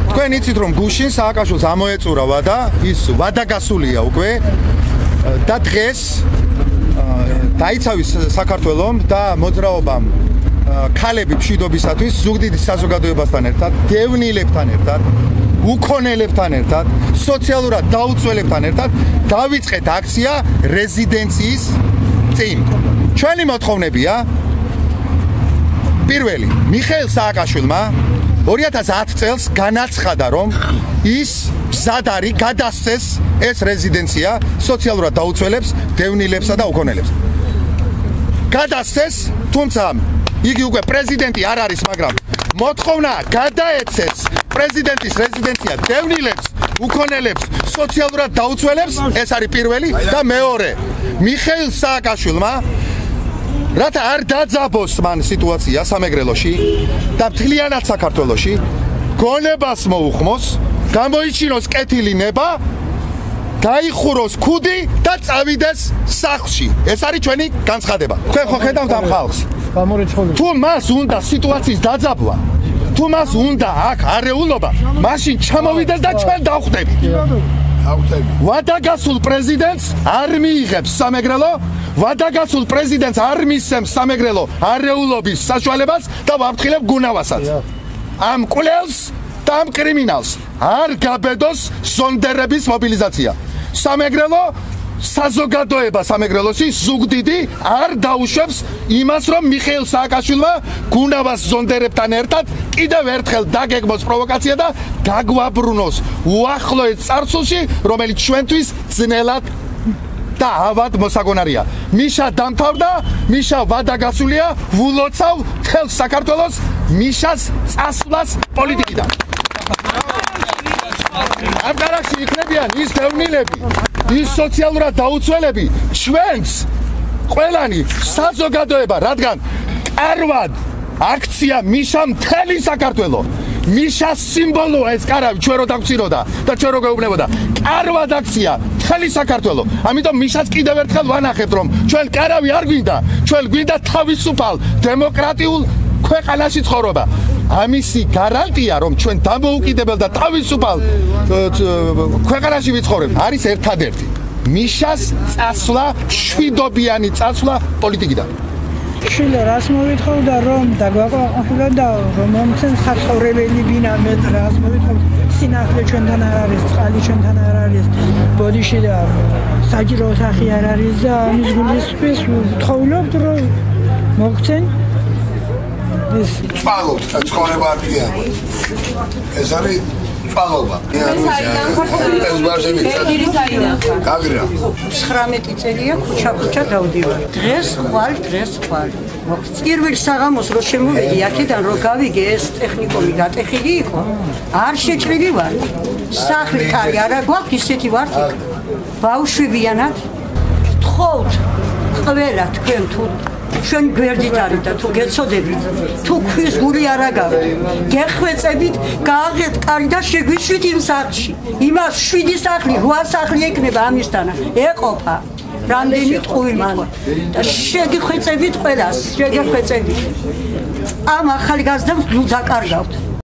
თქვენ იცით რომ გუშინ სააკაშვილს ამოეწურა ვადა, ის ვადა გასულია უკვე და დღეს დაიცავის საქართველომ და მოძრაობამ ქალები მშვიდობისათვის ზუგდიდის საზოგადოებასთან ერთად, დევნილებთან ერთად, უქონელებთან ერთად, სოციალურად დაუცველებთან ერთად დავიწყეთ აქცია რეზიდენციის წინ. ჩვენი მოთხოვნებია პირველი, მიხეილ სააკაშვილმა 2010 წელს განაცხადა, რომ ის მზად არის გადასცეს ეს რეზიდენცია სოციალურად დაუცველებს, დევნილებსა და უქონელებს. გადასცეს, თუმცა იგი უკვე პრეზიდენტი არ არის, მაგრამ მოთხოვნა გადაეცეს პრეზიდენტის რეზიდენცია დევნილებს, უქონელებს, სოციალურად დაუცველებს, ეს არის პირველი და მეორე. მიხეილ სააკაშვილმა რათა არ დაძაბოს მან სიტუაცია სამეგრელოში და მთლიანად საქართველოში გონებას მოუხმოს, გამოიჩინოს კეთილი ნება, დაიხუროს ქუდი და წავიდეს სახლში. ეს არის ჩვენი განცხადება. თქვენ ხო ხედავთ ამ ხალხს? თუ მას უნდა სიტუაციის დაძაბვა, თუ მას უნდა აქ არეულობა, მაშინ ჩამოვიდეს და ჩვენ დავხვდებით. ვადაგასულ პრეზიდენტს არ მიიღებს სამეგრელო, ვადაგასულ პრეზიდენტს არ მისცემს სამეგრელო არეულობის საშუალებას და ვაფრთხილებ გუნავასაც. ამ კვლევს და ამ კრიმინალს არ გაბედოს ზონდერების მობილიზაცია. სამეგრელო საზოგადოება სამეგრელოში ზუგდიდი არ დაუშვებს იმას, რომ მიხეილ სააკაშვილმა გუნავას ზონდერებთან ერთად კიდევ ერთხელ დაგეგმოს პროვოკაცია და გაგვაბრუნოს უახლოეთ წარსულში, რომელიც ჩვენთვის ძნელად და ავად მოსაგონარია. მიშა დამთავრდა, მიშა ვადაგასულია, ვულოცავ მთელ საქართველოს მიშას წასვლას პოლიტიკიდან. ამ გარაჟში იქნებიან ის დევნილები, ის სოციალურად დაუცველები, ჩვენც ყველანი საზოგადოება, რადგან კარვად აქცია მიშა მთელი საქართველო. მიშას სიმბოლოა ეს კარავი, ჩვენ რო დაგწიროდა და ჩვენ რო გვეუბნებოდა. კარვად აქცია მთელი საქართველო. ამიტომ მიშას კიდევ ერთხელ ვანახებთ, რომ ჩვენ კარავი არ გვინდა, ჩვენ გვინდა თავისუფალ დემოკრატიულ ქვეყანაში ცხოვრება. ამისი გარანტია, რომ ჩვენ დამოუკიდებელ და თავისუფალ ქვეყანაში ვიცხოვრებთ, არის ერთადერთი. მიშას წასვლა, შვიდობიანი წასვლა პოლიტიკიდან. შვილო, რას მოვითხოვდა, რომ დაგვაყოფილოდა, რომ მომცენ საცხოვრებელი ბინა, მე რას მოვითხოვდა, სინახლე ჩვენთან არ არის, წყალი ჩვენთან არ არის, ბოდიში და საჯარო ოთახი არ არის და ამის გულისთვის ვთხოვნობთ, რომ მოგცენ წვალობთ და ცხოვრება არ გიარო. ეს არის წვალობა. ეს ბარჟები გაგრია. 19 წელია ქუჩა დავდივარ. დღეს ხვალ. პირველ საღამოს რო შემოვიდი აქედან რო გავიგე ეს ტექნიკუმი გატეხილი იყო, არ შეჭრილი ვარ. სახლი კარი არა გვაქვს, ისეთი ვარ. ბავშვებიანად თხოვთ ყველა თქვენ თუ ჩვენ გვერდით არის და თუ გეცოდებით, თუ ქვის გული არ აგავთ, გეხვეწებით, გააღეთ კარი და შეგვიშვით იმ სახლში. იმას 7 სახლი, 8 სახლი ეკნება ამისთანა, ეყოფა. რამდენი ტყუილი თქვა და შეგიხვეწებით ყველას, შეგიხვეწებით. ამ ახალი გაზდამს ნუ დაკარგავთ.